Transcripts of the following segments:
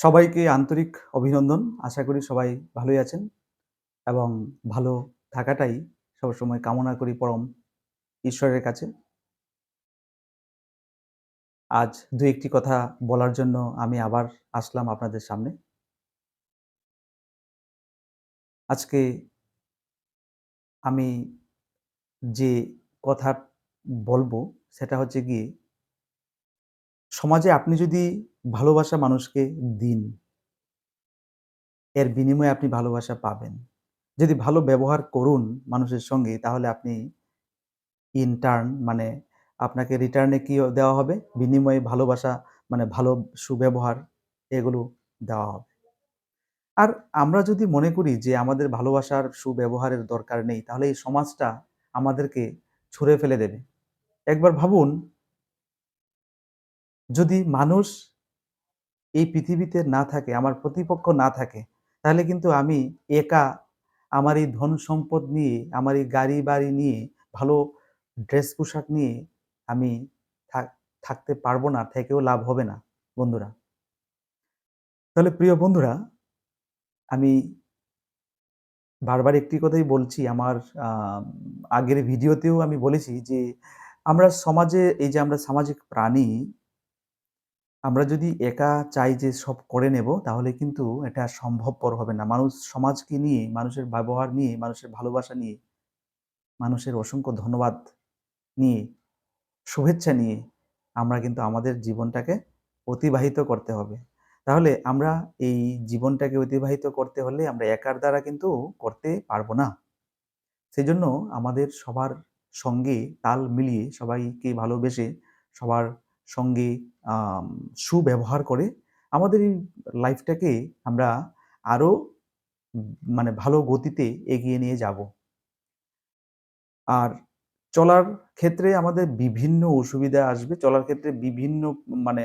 সবাইকে আন্তরিক অভিনন্দন। আশা করি সবাই ভালোই আছেন এবং ভালো থাকাটাই সবসময় কামনা করি পরম ঈশ্বরের কাছে। আজ ২-১ টি কথা বলার জন্য আমি আবার আসলাম আপনাদের সামনে। আজকে আমি যে কথা বলবো সেটা হচ্ছে গিয়ে, সমাজে আপনি যদি ভালোবাসা মানুষকে দিন, এর বিনিময়ে আপনি ভালোবাসা পাবেন। যদি ভালো ব্যবহার করুন মানুষের সঙ্গে, তাহলে আপনি ইন টার্ন মানে আপনাকে রিটার্ন এ কি দেওয়া হবে? বিনিময়ে ভালোবাসা মানে ভালো সুব্যবহার এগুলো দেওয়া হবে। আর আমরা যদি মনে করি যে আমাদের ভালোবাসার সুব্যবহারের দরকার নেই, তাহলে এই সমাজটা আমাদেরকে ছুঁড়ে ফেলে দেবে। একবার ভাবুন, যদি মানুষ এই পৃথিবীতে না থাকে, আমার প্রতিপক্ষ না থাকে, তাহলে কিন্তু আমি একা আমার এই ধন সম্পদ নিয়ে, আমার এই গাড়ি-বাড়ি নিয়ে, ভালো ড্রেস পোশাক নিয়ে আমি থাক থাকতে পারবো না, থেকেও লাভ হবে না বন্ধুরা। তাহলে প্রিয় বন্ধুরা, আমি বারবার একটি কথাই বলছি, আমার আ আগের ভিডিওতেও আমি বলেছি যে, আমরা সমাজে এই যে আমরা সামাজিক প্রাণী, আমরা যদি একা চাই যে সব করে নেব, তাহলে কিন্তু এটা সম্ভবপর হবে না। মানুষ সমাজকে নিয়ে, মানুষের ব্যবহার নিয়ে, মানুষের ভালোবাসা নিয়ে, মানুষের অসংখ্য ধন্যবাদ নিয়ে, শুভেচ্ছা নিয়ে আমরা কিন্তু আমাদের জীবনটাকে অতিবাহিত করতে হবে। তাহলে আমরা এই জীবনটাকে অতিবাহিত করতে হলে আমরা একার দ্বারা কিন্তু করতে পারব না। সেজন্য আমাদের সবার সঙ্গে তাল মিলিয়ে, সবাইকে ভালোবেসে, সবার সঙ্গে আম সুব্যবহার করে আমাদের এই লাইফটাকে আমরা আরো মানে ভালো গতিতে এগিয়ে নিয়ে যাব। আর চলার ক্ষেত্রে আমাদের বিভিন্ন অসুবিধা আসবে। চলার ক্ষেত্রে বিভিন্ন মানে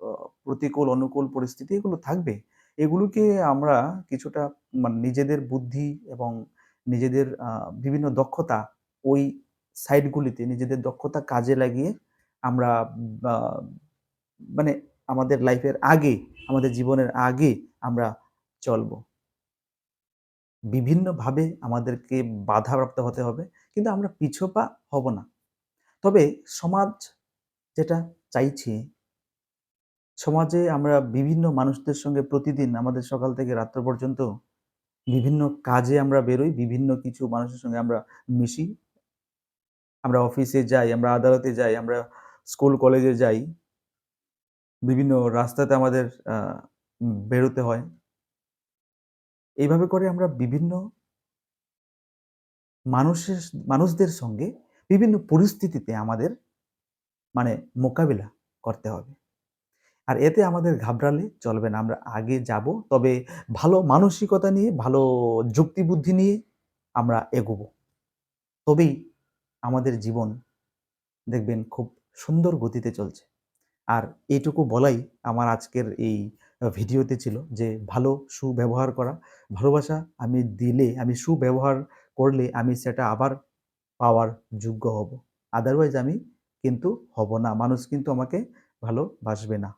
অ প্রতিকূল অনুকূল পরিস্থিতি এগুলো থাকবে। এগুলোকে আমরা কিছুটা নিজেদের বুদ্ধি এবং নিজেদের বিভিন্ন দক্ষতা, ওই সাইডগুলিতে নিজেদের দক্ষতা কাজে লাগিয়ে আমরা বা মানে আমাদের লাইফের আগে, আমাদের জীবনের আগে আমরা চলবো। বিভিন্নভাবে আমাদেরকে বাধাপ্রাপ্ত হতে হবে। কিন্তু আমরা পিছপা হব না। তবে সমাজ যেটা চাইছে, সমাজে আমরা বিভিন্ন মানুষদের সঙ্গে প্রতিদিন আমাদের সকাল থেকে রাত্র পর্যন্ত বিভিন্ন কাজে আমরা বেরোই, বিভিন্ন কিছু মানুষের সঙ্গে আমরা মিশি। আমরা অফিসে যাই, আমরা আদালতে যাই, আমরা স্কুল কলেজে যাই। বিভিন্ন রাস্তাতে আমাদের আ বেরোতে হয়। এইভাবে করে আমরা বিভিন্ন মানুষের মানুষদের সঙ্গে বিভিন্ন পরিস্থিতিতে আমাদের মানে মোকাবিলা করতে হবে। আর এতে আমাদের ঘাবড়ালে চলবে না। আমরা আগে যাবো। তবে ভালো মানসিকতা নিয়ে, ভালো যুক্তিবুদ্ধি নিয়ে আমরা এগোবো। তবেই আমাদের জীবন দেখবেন খুব সুন্দর গতিতে চলছে। আর এইটুকু বলাই আমার আজকের এই ভিডিওতে ছিল যে ভালো সুব্যবহার করা। ভালোবাসা আমি দিলে, আমি সুব্যবহার করলে আমি সেটা আবার পাওয়ার যোগ্য হব। আদারওয়াইজ আমি কিন্তু হব না। মানুষ কিন্তু আমাকে ভালোবাসবে না।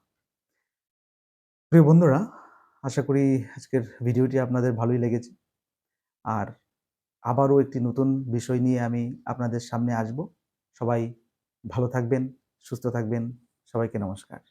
প্রিয় বন্ধুরা, আশা করি আজকের ভিডিওটি আপনাদের ভালোই লেগেছে। আর আবারও একটি নতুন বিষয় নিয়ে আমি আপনাদের সামনে আসব। সবাই ভালো থাকবেন, সুস্থ থাকবেন। সবাইকে নমস্কার।